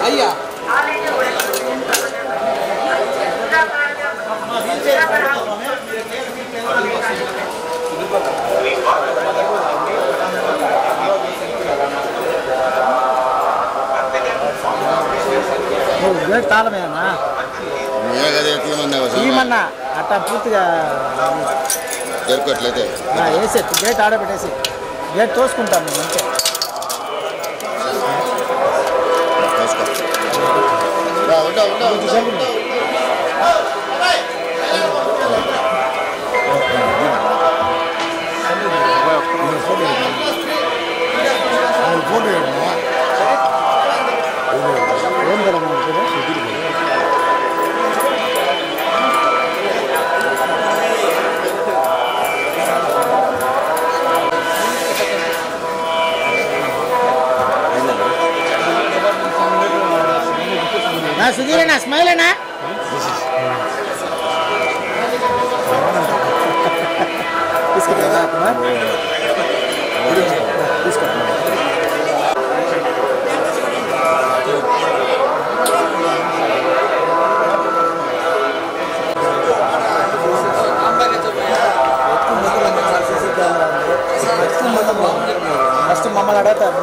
అయ్యా గేట్ తాళమేనా ఏమన్నా అట్లా పూర్తిగా జరుపుకోవట్లయితే వేసే గేట్ ఆడబెట్టేసి గేట్ తోసుకుంటాం మేము అంతే సుధీరేనా స్మైలేనా ఫస్ట్ మమ్మల్ని అడుగుతారు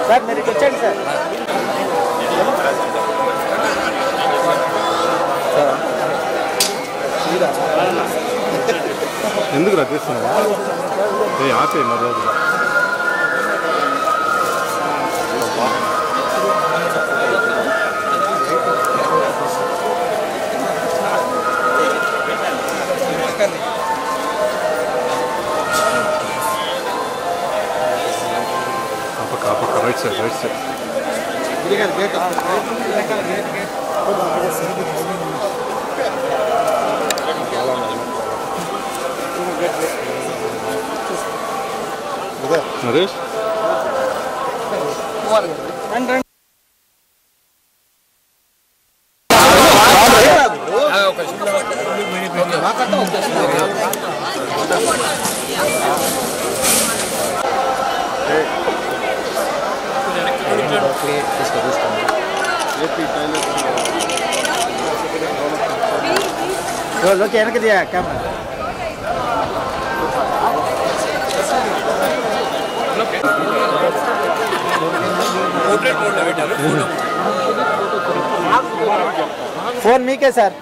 సార్ మీరు వచ్చండి సార్ ఎందుకు రా తీస్తున్నా ఆపే మరి రోజు రైట్ సైడ్ నరేష్ ఓకే వెనక దియా కెమెరా ఫోన్ మీకే సార్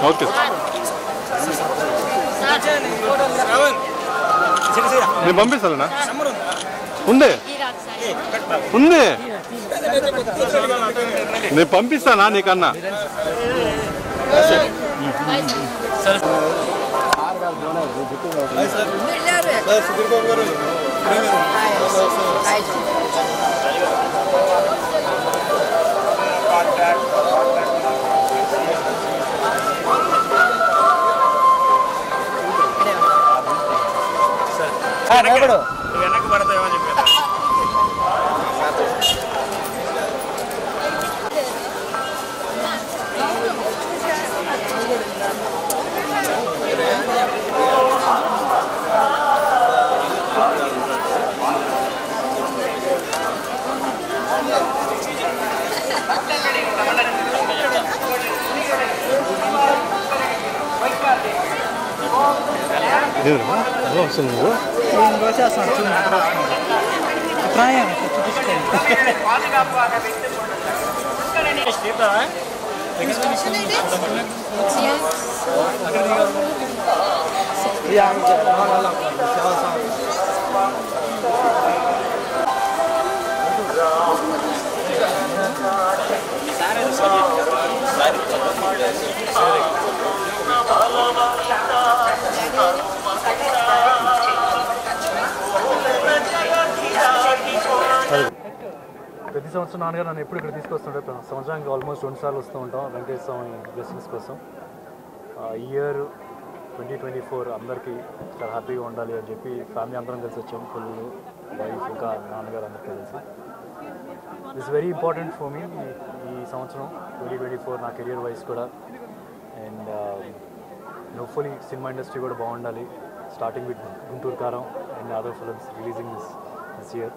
ఓకే నేను పంపిస్తానా ఉందే ఉంది నేను పంపిస్తానా నీకన్నా వెనక్కి పడతాయని చెప్పారు. ఇదేనా ఎలా వస్తుంది నువ్వు ప్రతి సంవత్సరం నాన్నగారు నన్ను ఎప్పుడు ఇక్కడ తీసుకొస్తుంటారు. సంవత్సరానికి ఆల్మోస్ట్ 2 సార్లు వస్తూ ఉంటాం వెంకటేశ్వర స్వామి బ్లెస్సింగ్స్ కోసం. ఈ ఇయర్ 2024 అందరికీ చాలా హ్యాపీగా ఉండాలి అని చెప్పి ఫ్యామిలీ అందరం కలిసి వచ్చాం. పిల్లలు, వైఫ్, ఇంకా నాన్నగారు అందరూ కలిసి. This very important for me. ఈ సంవత్సరం 2024 నా కెరియర్ వైజ్ కూడా. అండ్ హోప్ఫుల్లీ సినిమా ఇండస్ట్రీ కూడా బాగుండాలి. స్టార్టింగ్ విత్ గుంటూరు కారం and other films releasing this year.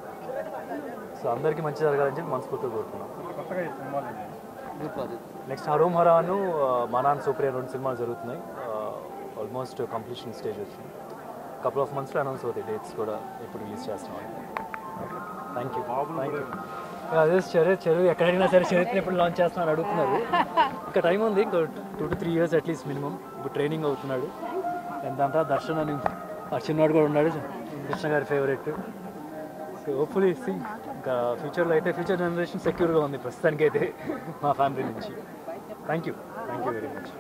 So అందరికీ మంచి జరగాలని చెప్పి మనస్ఫూర్తిగా కోరుతున్నాం. నెక్స్ట్ హరోం హరాను మనాన్ సూప్రియ 2 సినిమాలు జరుగుతున్నాయి. ఆల్మోస్ట్ కంప్లీషన్ స్టేజ్ వచ్చింది. కపుల్ ఆఫ్ మంత్స్లో అనౌన్స్ అవుతాయి డేట్స్ కూడా ఎప్పుడు రిలీజ్ చేస్తున్నాం. Thank you. అదే చరువు ఎక్కడైనా సరే చరిత్ర ఎప్పుడు లాంచ్ చేస్తున్నాను అడుగుతున్నారు. ఇంకా టైం ఉంది, ఇంకో 2 to 3 years అట్లీస్ట్ మినిమం. ఇప్పుడు ట్రైనింగ్ అవుతున్నాడు. అండ్ దాని తర్వాత దర్శన్ అని ఆ చిన్నవాడు కూడా ఉన్నాడు, కృష్ణ గారి ఫేవరెట్. సో హోప్ఫుల్లీ ఇంకా ఫ్యూచర్లో అయితే ఫ్యూచర్ జనరేషన్ సెక్యూర్గా ఉంది ప్రస్తుతానికైతే మా ఫ్యామిలీ నుంచి. Thank you very much.